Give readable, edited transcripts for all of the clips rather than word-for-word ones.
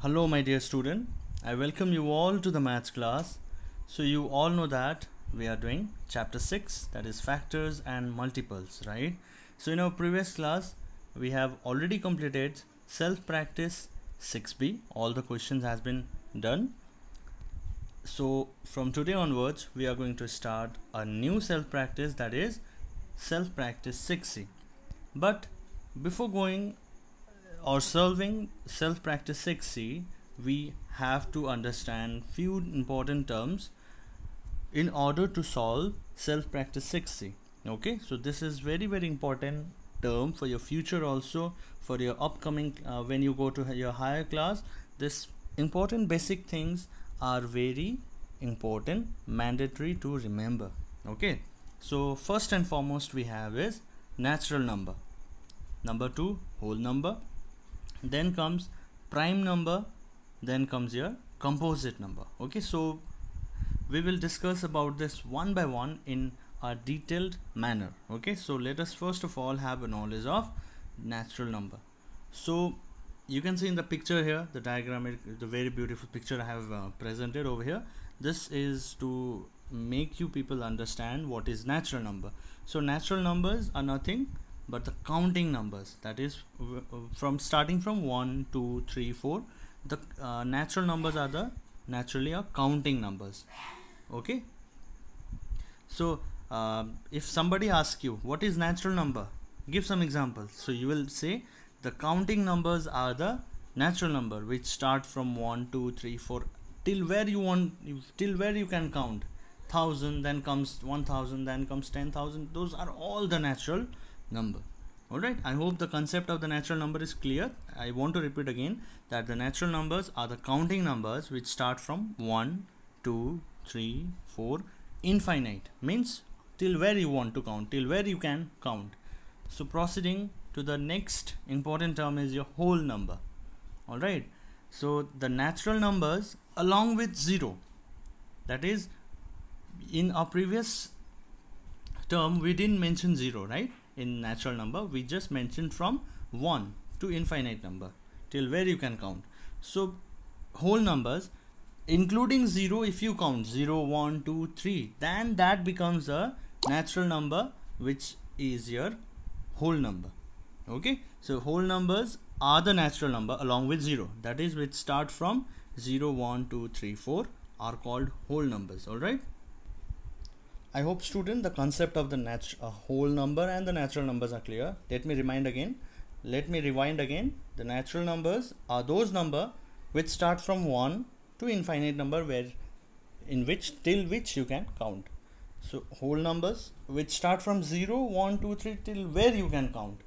Hello my dear student, I welcome you all to the maths class. So you all know that we are doing chapter 6, that is factors and multiples, right? So in our previous class we have already completed self practice 6b. All the questions has been done. So from today onwards we are going to start a new self practice, that is self practice 6c. But before going or solving self practice 6c, we have to understand few important terms in order to solve self practice 6c. Okay, so this is very important term for your future, also for your upcoming when you go to your higher class. This important basic things are very important, mandatory to remember. Okay, so first and foremost we have is natural number, number 2 whole number, then comes prime number, then comes your composite number. Okay, so we will discuss about this one by one in a detailed manner. Okay, so let us first of all have a knowledge of natural number. So you can see in the picture here, the diagram, the very beautiful picture I have presented over here. This is to make you people understand what is natural number. So natural numbers are nothing but the counting numbers, that is from starting from 1 2 3 4. The natural numbers are the naturally are counting numbers. Okay, so if somebody asks you what is natural number, give some examples. So you will say the counting numbers are the natural number which start from 1 2 3 4 till where you want, till where you can count 1000, then comes 1000, then comes 10,000. Those are all the natural number. Alright, I hope the concept of the natural number is clear. I want to repeat again that the natural numbers are the counting numbers which start from 1 2 3 4 infinite, means till where you want to count, till where you can count. So proceeding to the next important term is your whole number. Alright, so the natural numbers along with 0, that is in our previous term we didn't mention 0, right? In natural number we just mentioned from 1 to infinite number till where you can count. So whole numbers including 0, if you count 0 1 2 3, then that becomes a natural number which is your whole number. Okay, so whole numbers are the natural number along with 0, that is which start from 0 1 2 3 4 are called whole numbers. All right, I hope student the concept of the whole number and the natural numbers are clear. Let me rewind again. The natural numbers are those number which start from 1 to infinite number, where in which till which you can count. So whole numbers which start from 0 1 2 3 till where you can count.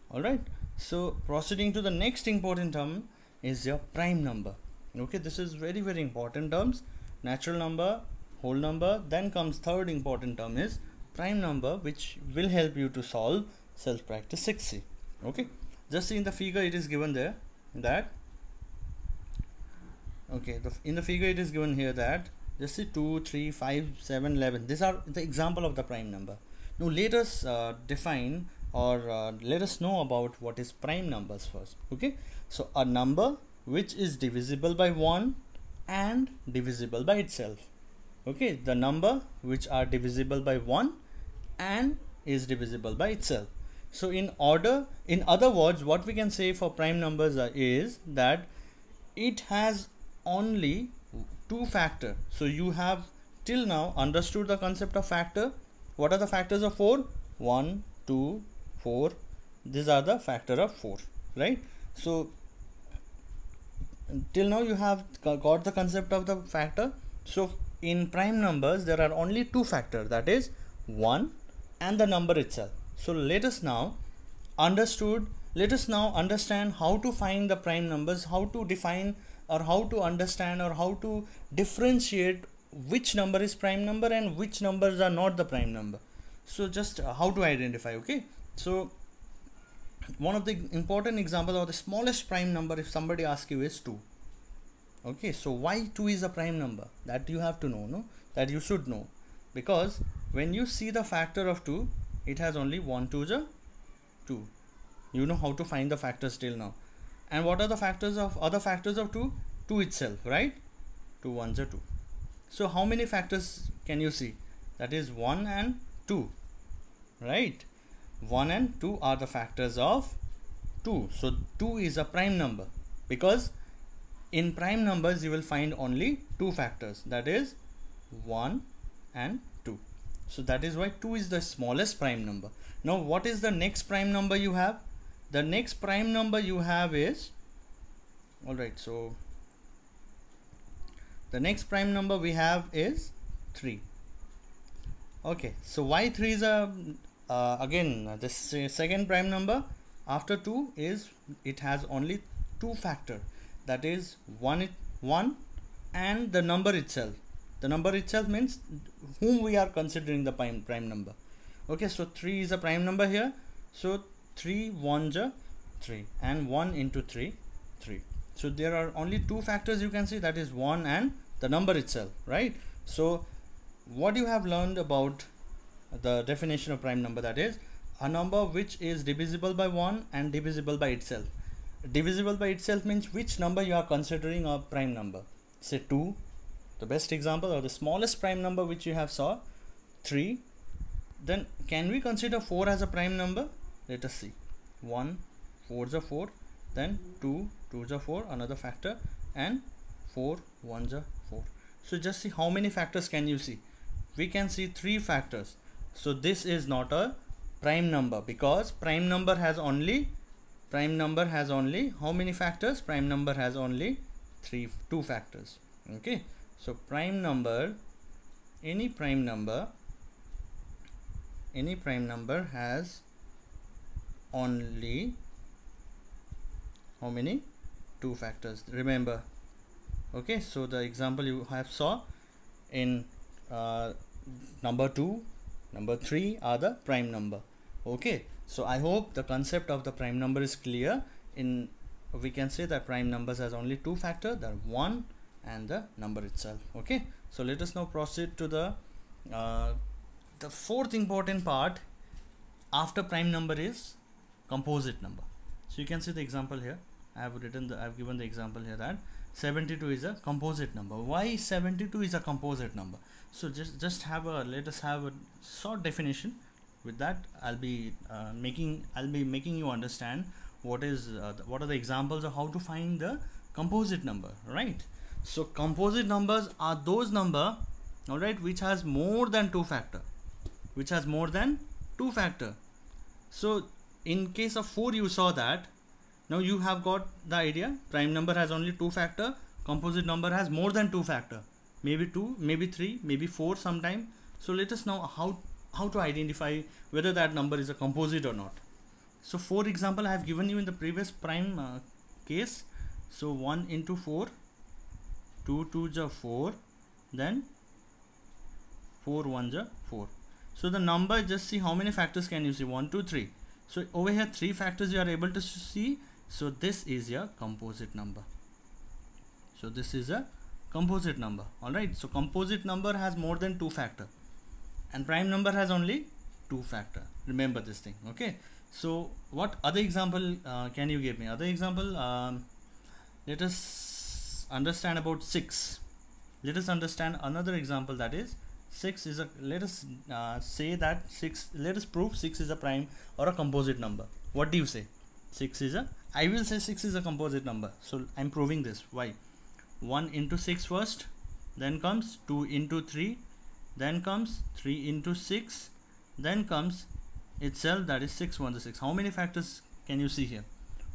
All right, so proceeding to the next important term is your prime number. Okay, this is very important terms. Natural number, whole number, then comes third important term is prime number, which will help you to solve self practice 6c. Okay, just see in the figure it is given there that, okay, in the figure it is given here that just see 2 3 5 7 11, these are the example of the prime number. Now let us define or let us know about what is prime numbers first. Okay, so a number which is divisible by 1 and divisible by itself. Okay, the number which are divisible by 1 and is divisible by itself. So in other words, what we can say for prime numbers is that it has only two factors. So you have till now understood the concept of factor. What are the factors of 4? 1 2 4. These are the factor of 4, right? So till now you have got the concept of the factor. So in prime numbers there are only two factors, that is 1 and the number itself. So let us now understand how to find the prime numbers, how to define or how to understand or how to differentiate which number is prime number and which numbers are not the prime number. So just how to identify. Okay, so one of the important examples of the smallest prime number, if somebody asks you, is 2. Okay, so why 2 is a prime number? That you have to know, no? That you should know, because when you see the factor of 2, it has only 1 2 2. You know how to find the factors till now. And what are the factors of other factors of 2? 2 itself, right? 2 ones are 2. So how many factors can you see? That is 1 and 2, right? 1 and 2 are the factors of 2. So 2 is a prime number, because in prime numbers you will find only 2 factors, that is 1 and 2. So that is why 2 is the smallest prime number. Now what is the next prime number you have? The next prime number you have is, alright, so the next prime number we have is 3. Okay, so why 3 is a again the second prime number after 2 is it has only 2 factor, that is 1 and the number itself. The number itself means whom we are considering the prime number. Okay, so 3 is a prime number here. So 3 ones are 3 and 1 into 3, 3. So there are only 2 factors you can see, that is 1 and the number itself, right? So what you have learned about the definition of prime number, that is a number which is divisible by 1 and divisible by itself. Divisible by itself means which number you are considering a prime number. Say 2, the best example, or the smallest prime number which you have saw, 3. Then can we consider 4 as a prime number? Let us see. 1, 4s are 4, then 2, 2s are 4, another factor, and 4, 1s are 4. So just see how many factors can you see? We can see 3 factors. So this is not a prime number, because prime number has only how many factors? Prime number has only 2 factors. Okay, so prime number, any prime number has only how many? 2 factors, remember. Okay, so the example you have saw in number 2, number 3 are the prime number. Okay, so I hope the concept of the prime number is clear. We can say that prime numbers has only 2 factors, the 1 and the number itself. Okay, so let us now proceed to the fourth important part after prime number is composite number. So you can see the example here. I have given the example here that 72 is a composite number. Why 72 is a composite number? So let us have a short definition. With that, I'll be making you understand what are the examples of how to find the composite number, right? So composite numbers are those number, all right, which has more than 2 factor, So in case of 4 you saw that. Now you have got the idea. Prime number has only 2 factor, composite number has more than 2 factor, maybe 2, maybe 3, maybe 4 sometime. So let us know how to identify whether that number is a composite or not. So for example, I have given you in the previous prime case. So 1 into 4, 2 2s are 4, then 4 1s are 4. So the number, just see how many factors can you see? 1 2 3. So over here 3 factors you are able to see. So this is your composite number. Alright, so composite number has more than 2 factor and prime number has only 2 factor. Remember this thing. Okay, so what other example can you give me? Other example, let us understand about 6. Let us understand another example, that is 6 is a, let us say that 6, let us prove 6 is a prime or a composite number. What do you say? I will say 6 is a composite number. So I'm proving this. Why? 1 into 6 first, then comes 2 into 3, then comes 3 into 6, then comes itself, that is 6 1 6. How many factors can you see here?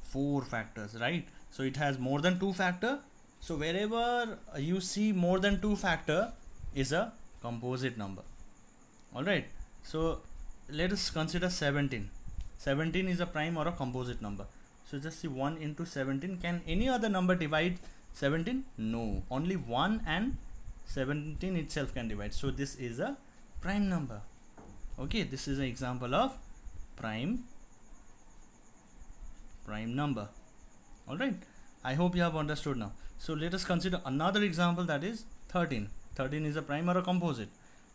4 factors, right? So it has more than 2 factor. So wherever you see more than 2 factor is a composite number. Alright, so let us consider 17. 17 is a prime or a composite number. So just see 1 into 17. Can any other number divide 17? No, only 1 and 17 itself can divide. So this is a prime number. Okay, this is an example of prime number. Alright, I hope you have understood now. So let us consider another example, that is 13. 13 is a prime or a composite.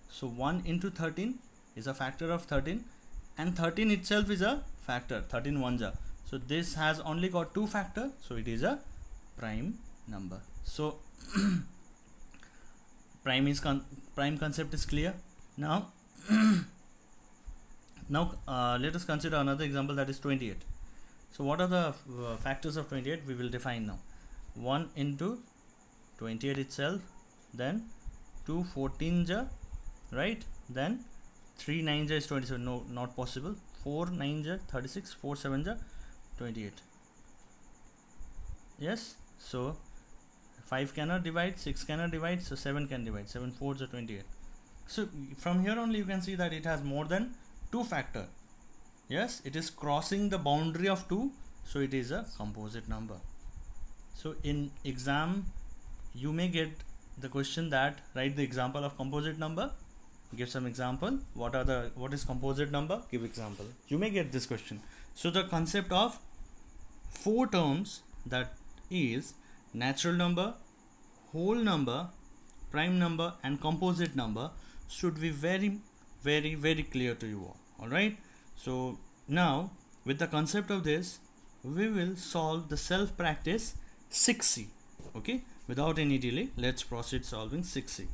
So 1 into 13 is a factor of 13 and 13 itself is a factor. 13 ones are. So this has only got 2 factor, so it is a prime number. So prime concept is clear. Now let us consider another example, that is 28. So what are the factors of 28? We will define now. 1 into 28 itself, then 2 14 ja, right? Then 3 9 ja is 27. No, not possible. 4 9 ja 36, 4 7 ja 28. Yes, so 5 cannot divide, 6 cannot divide, so 7 can divide. 7 4 ja 28. So from here only you can see that it has more than 2 factor. Yes, it is crossing the boundary of 2, so it is a composite number. So in exam you may get the question that write the example of composite number, give some example. What is composite number? Give example. You may get this question. So the concept of 4 terms, that is natural number, whole number, prime number and composite number, should be very clear to you all. Alright, so now with the concept of this, we will solve the self practice 6C. Okay, without any delay, let's proceed solving 6C.